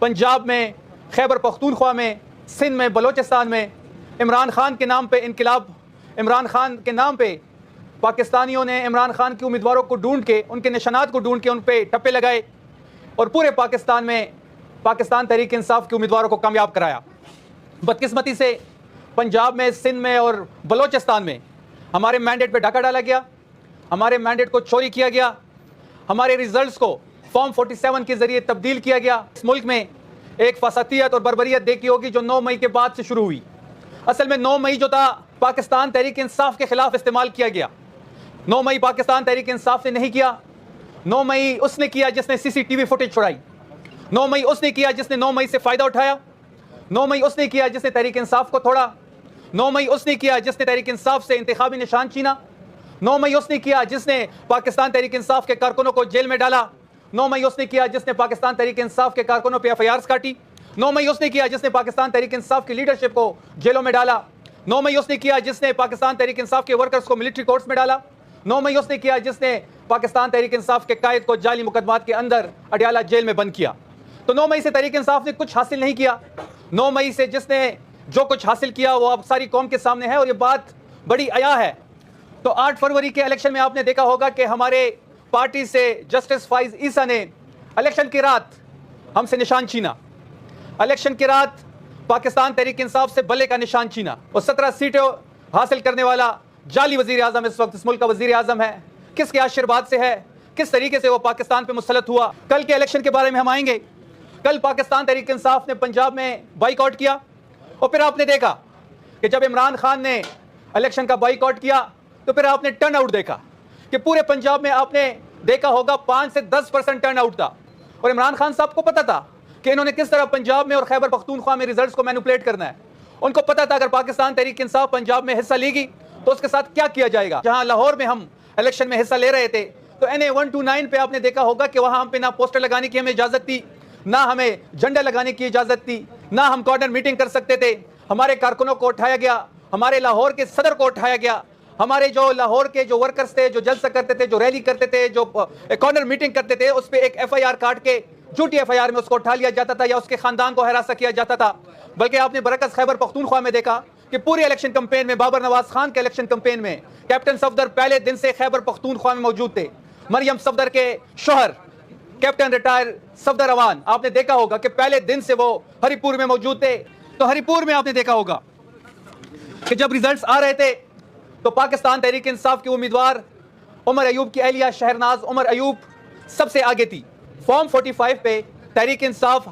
पंजाब में, खैबर पख्तूनख्वा में, सिंध में, बलोचिस्तान में इमरान खान के नाम पे इनकलाब, इमरान खान के नाम पे पाकिस्तानियों ने इमरान खान के उम्मीदवारों को ढूंढ के, उनके निशानात को ढूंढ के उन पे टप्पे लगाए और पूरे पाकिस्तान में पाकिस्तान तहरीक इंसाफ के उम्मीदवारों को कामयाब कराया। बदकिस्मती से पंजाब में, सिंध में और बलोचिस्तान में हमारे मैंडेट पे डाका डाला गया, हमारे मैंडेट को चोरी किया गया, हमारे रिजल्ट्स को फॉर्म 47 के जरिए तब्दील किया गया। इस मुल्क में एक फसादियत और बर्बरियत देखी होगी जो 9 मई के बाद से शुरू हुई। असल में 9 मई जो था पाकिस्तान तहरीक इंसाफ के खिलाफ इस्तेमाल किया गया। 9 मई पाकिस्तान तहरीक इंसाफ ने नहीं किया। 9 मई उसने किया जिसने CCTV फुटेज छुड़ाई। 9 मई उसने किया जिसने 9 मई से फ़ायदा उठाया। 9 मई उसने किया जिसने तहरीक इंसाफ को तोड़ा। 9 मई उसने किया जिसने तहरीक इंसाफ से इंतखाबी निशान छीना। 9 मई उसने किया जिसने पाकिस्तान तहरीक इंसाफ के कारकुनों को जेल में डाला। 9 मई उसने किया जिसने पाकिस्तान तहरीक इंसाफ के कारकुनों पे FIRs काटी। 9 मई उसने किया जिसने पाकिस्तान तहरीक इंसाफ की लीडरशिप को जेलों में डाला। 9 मई उसने किया जिसने पाकिस्तान तहरीक इंसाफ के वर्कर्स को मिलिट्री कोर्ट्स में डाला। 9 मई उसने किया जिसने पाकिस्तान तहरीक इंसाफ के कायद को जाली मुकदमात के अंदर अडयाला जेल में बंद किया। तो 9 मई से तहरीक इंसाफ ने कुछ हासिल नहीं किया। 9 मई से जिसने जो कुछ हासिल किया वो अब सारी कौम के सामने है और ये बात बड़ी अया है। तो 8 फरवरी के इलेक्शन में आपने देखा होगा कि हमारे पार्टी से जस्टिस फाइज ईसा ने इलेक्शन की रात हमसे निशान छीना। इलेक्शन की रात पाकिस्तान तहरीक इंसाफ से बल्ले का निशान छीना और 17 सीटें हासिल करने वाला जाली वजीर आजम इस वक्त इस मुल्क का वजीर आजम है। किसके आशीर्वाद से है, किस तरीके से वो पाकिस्तान पे मुसलत हुआ। कल के इलेक्शन के बारे में हम आएंगे। कल पाकिस्तान तहरीक इंसाफ ने पंजाब में बाइकआउट किया और फिर आपने देखा कि जब इमरान खान ने इलेक्शन का बाइकआउट किया तो फिर आपने टर्न आउट देखा कि पूरे पंजाब में आपने देखा होगा 5 से 10% टर्न आउट था। और इमरान खान साहब को पता था कि इन्होंने किस तरह पंजाब में और खैबर पख्तूनख्वा में रिजल्ट्स को मैनिपुलेट करना है। उनको पता था अगर पाकिस्तान तहरीक इंसाफ पंजाब में हिस्सा लेगी तो उसके साथ क्या किया जाएगा। जहां लाहौर में हम इलेक्शन में हिस्सा ले रहे थे तो NA 129 पे आपने देखा होगा कि वहां हम पे ना पोस्टर लगाने की हमें इजाजत थी, ना हमें झंडा लगाने की इजाजत थी, ना हम कॉर्नर मीटिंग कर सकते थे। हमारे कारकुनों को उठाया गया, हमारे लाहौर के सदर को उठाया गया, हमारे जो लाहौर के जो वर्कर्स थे, जो जलसा करते थे, जो रैली करते थे, जो कॉर्नर मीटिंग करते थे, उस पर एक FIR काट के झूठी FIR में उसको उठा लिया जाता था या उसके खानदान को हरासा किया जाता था। बल्कि आपने बरकस खैबर पख्तूनख्वा में देखा कि पूरी इलेक्शन कैंपेन में, बाबर नवाज खान के इलेक्शन कैंपेन में कैप्टन सफदर पहले दिन से खैबर पख्तूनख्वा में मौजूद थे। मरियम सफदर के शोहर कैप्टन रिटायर सफदर अवान, आपने देखा होगा कि पहले दिन से वो हरिपुर में मौजूद थे। तो हरिपुर में आपने देखा होगा कि जब रिजल्ट्स आ रहे थे तो पाकिस्तान तहरीक इंसाफ के उम्मीदवार उमर अयूब की अहलिया शहरनाज उमर अयूब सबसे आगे थी। फॉर्म 45 पे तहरीक इंसाफ